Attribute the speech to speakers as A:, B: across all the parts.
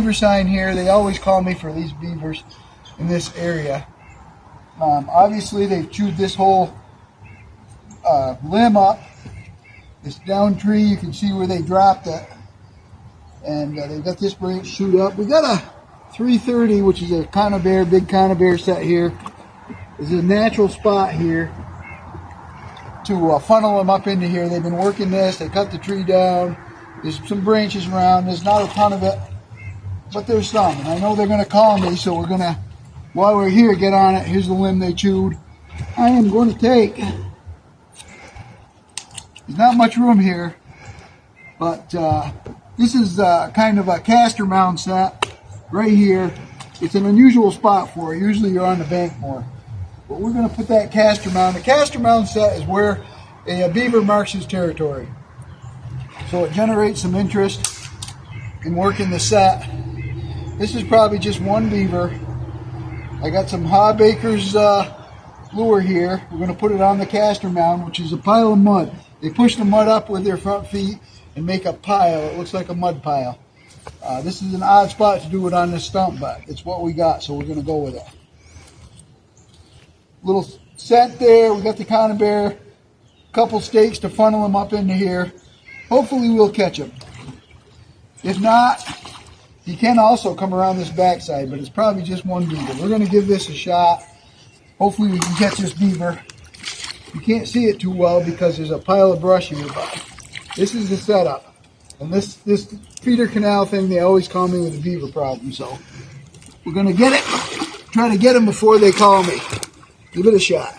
A: beaver sign here. They always call me for these beavers in this area. Obviously, they've chewed this whole limb up. This down tree, you can see where they dropped it. And they've got this branch shoot up. We got a 330, which is a conibear, big conibear set here. This is a natural spot here to funnel them up into here. They've been working this. They cut the tree down. There's some branches around. There's not a ton of it, but there's some. And I know they're going to call me, so we're going to, while we're here, get on it. Here's the limb they chewed. I am going to take, there's not much room here, but this is kind of a castor mound set right here. It's an unusual spot for it. Usually you're on the bank more. But we're going to put that castor mound. The castor mound set is where a beaver marks his territory. So it generates some interest in working the set. This is probably just one beaver. I got some Hawbaker's lure here. We're going to put it on the castor mound, which is a pile of mud. They push the mud up with their front feet and make a pile. It looks like a mud pile. This is an odd spot to do it on this stump, but it's what we got, so we're going to go with it. Little set there. We got the conibear. Couple stakes to funnel them up into here. Hopefully we'll catch him. If not, he can also come around this backside, but it's probably just one beaver. We're going to give this a shot. Hopefully we can catch this beaver. You can't see it too well because there's a pile of brush here, but this is the setup. And this feeder canal thing, they always call me with a beaver problem, so we're going to get it. Try to get them before they call me. Give it a shot.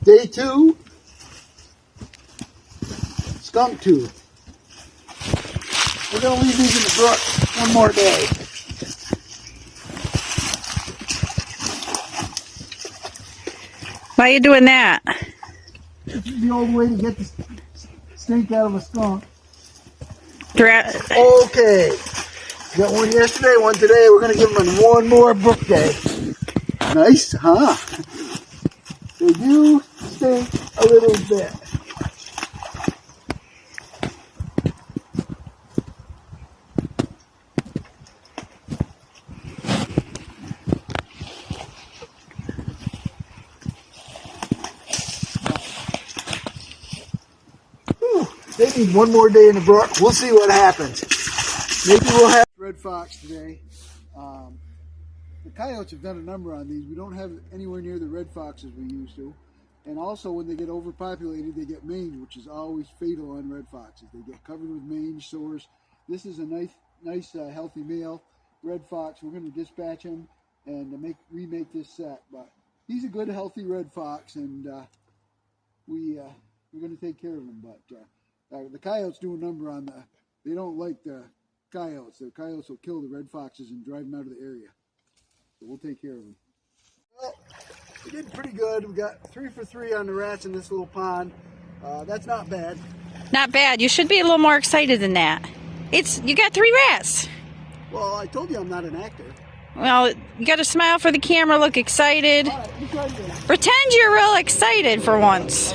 A: Day 2, skunk tooth. We're going to leave these in the brook one more day.
B: Why are you doing that?
A: This is the old way to get the stink out of a skunk. Okay. Got one yesterday, one today. We're going to give them one more brook day. Nice, huh? They do stink a little bit. They need one more day in the brook. We'll see what happens. Maybe we'll have red fox today. The coyotes have done a number on these. We don't have anywhere near the red foxes we used to. And also when they get overpopulated, they get mange, which is always fatal on red foxes. They get covered with mange, sores. This is a nice healthy male red fox. We're going to dispatch him and remake this set. But he's a good, healthy red fox, and we're going to take care of him. But the coyotes do a number on they don't like the coyotes. The coyotes will kill the red foxes and drive them out of the area. So we'll take care of them. Well, we did pretty good. We got 3 for 3 on the rats in this little pond. That's not bad.
B: Not bad. You should be a little more excited than that. You got 3 rats.
A: Well, I told you I'm not an actor.
B: Well, you got to smile for the camera, look excited.
A: All right, you try again.
B: Pretend you're real excited for once.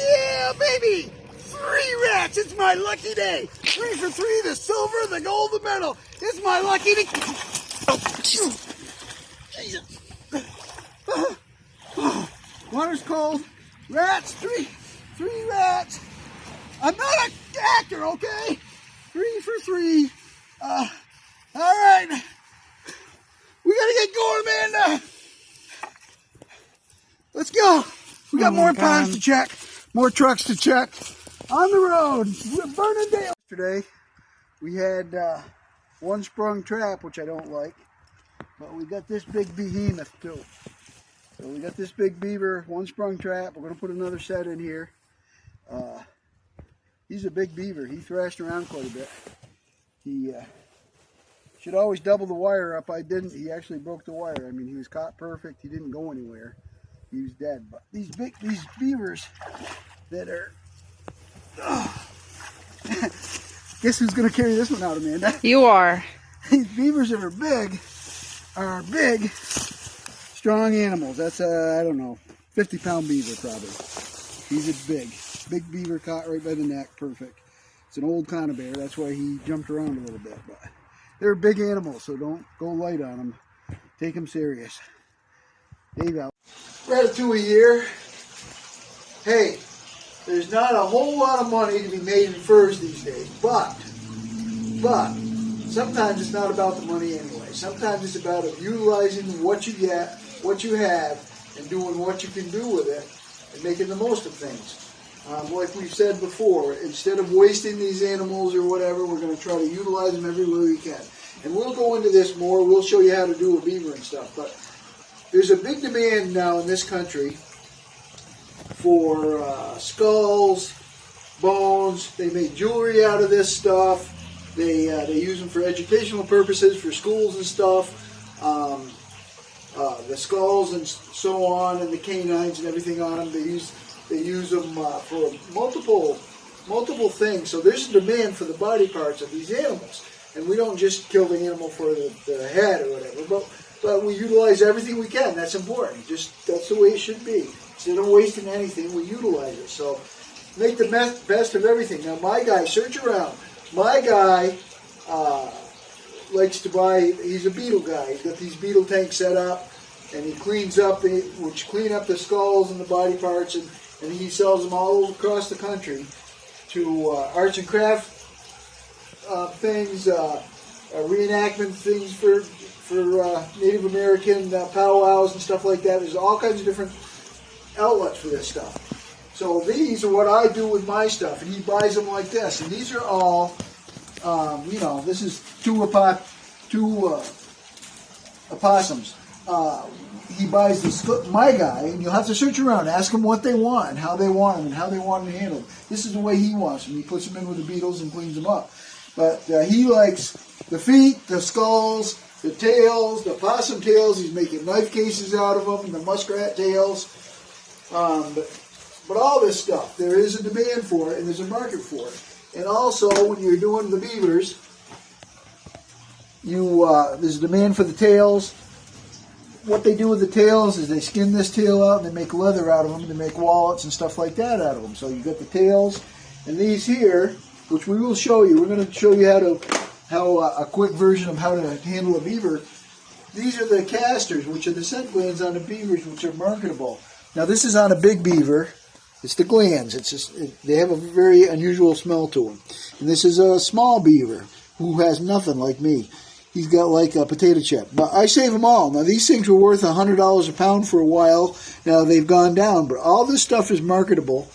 A: Yeah, baby! 3 rats! It's my lucky day! 3 for 3, the silver, the gold, the medal! It's my lucky day! Water's cold. Rats, 3 rats! I'm not an actor, okay? 3 for 3. Alright. We gotta get going, Amanda! Let's go! We got more ponds to check, more trucks to check. On the road, we're burning day. Yesterday, we had one sprung trap, which I don't like, but we got this big behemoth too. So we got this big beaver, one sprung trap. We're going to put another set in here. He's a big beaver. He thrashed around quite a bit. He should always double the wire up. I didn't. He actually broke the wire. I mean, he was caught perfect. He didn't go anywhere. He was dead. But these beavers that are, guess who's going to carry this one out, Amanda?
B: You are.
A: These beavers that are big, strong animals. That's I don't know, 50-pound beaver probably. He's big. big beaver caught right by the neck, perfect. It's an old conibear, that's why he jumped around a little bit. But they're big animals, so don't go light on them. Take them serious. Dave out. Ratatouille here. Hey, there's not a whole lot of money to be made in furs these days, but sometimes it's not about the money anyway. Sometimes it's about utilizing what you get, what you have, and doing what you can do with it, and making the most of things. Like we've said before, instead of wasting these animals or whatever, we're going to try to utilize them every way we can. And we'll go into this more. We'll show you how to do a beaver and stuff. But there's a big demand now in this country for skulls, bones. They make jewelry out of this stuff. They use them for educational purposes, for schools and stuff. The skulls and so on, and the canines and everything on them. They use them for multiple things. So there's a demand for the body parts of these animals. And we don't just kill the animal for the head or whatever, but we utilize everything we can. That's important. That's the way it should be. Instead of wasting anything, we utilize it. So make the best of everything. Now my guy, search around. My guy likes to buy, he's a beetle guy. He's got these beetle tanks set up, and he cleans up, clean up the skulls and the body parts, and he sells them all across the country to arts and craft things, reenactment things for Native American powwows and stuff like that. There's all kinds of different outlets for this stuff. So these are what I do with my stuff, and he buys them like this. And these are all, this is two opossums. He buys my guy, and you'll have to search around, ask him what they want, and how they want them, and how they want them handled. This is the way he wants them. He puts them in with the beetles and cleans them up. But he likes the feet, the skulls, the tails, the possum tails. He's making knife cases out of them, the muskrat tails. But all this stuff, there is a demand for it, and there's a market for it. And also, when you're doing the beavers, there's a demand for the tails. What they do with the tails is they skin this tail out, and they make leather out of them, and they make wallets and stuff like that out of them. So you got the tails, and these here, which we will show you. We're going to show you a quick version of how to handle a beaver. These are the casters, which are the scent glands on the beavers, which are marketable. Now this is on a big beaver. It's the glands. They have a very unusual smell to them. And this is a small beaver who has nothing like me. He's got like a potato chip. But I save them all. Now these things were worth $100 a pound for a while. Now they've gone down. But all this stuff is marketable.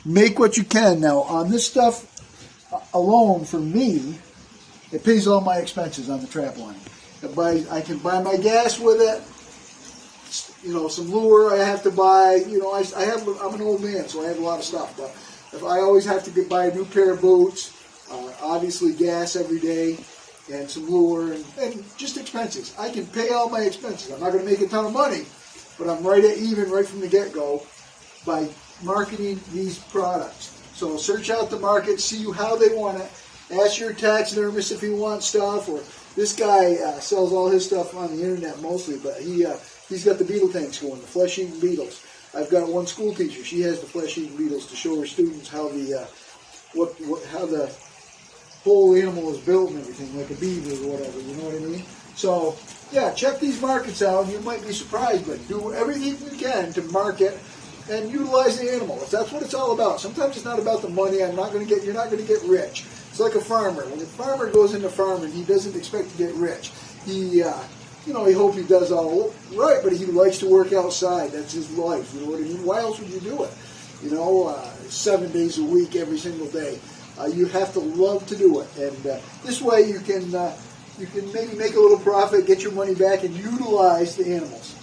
A: Make what you can. Now on this stuff alone, for me, it pays all my expenses on the trap line. I can buy my gas with it. Some lure I have to buy. I'm an old man, so I have a lot of stuff. But if I always have to buy a new pair of boots, obviously gas every day, and some lure, and just expenses. I can pay all my expenses. I'm not going to make a ton of money, but I'm right at even right from the get-go by marketing these products. So search out the market, see how they want it. Ask your taxidermist if he wants stuff, or this guy sells all his stuff on the internet mostly, but he's got the beetle tanks going, the flesh-eating beetles. I've got one school teacher. She has the flesh-eating beetles to show her students how how the whole animal is built and everything, like a beaver or whatever. You know what I mean? So yeah, check these markets out. You might be surprised, but do everything you can to market and utilize the animal. That's what it's all about. Sometimes it's not about the money. You're not going to get rich. It's like a farmer. When a farmer goes into farming, he doesn't expect to get rich. He hopes he does all right, but he likes to work outside. That's his life. You know what I mean? Why else would you do it? 7 days a week, every single day. You have to love to do it, and this way you can maybe make a little profit, get your money back, and utilize the animals.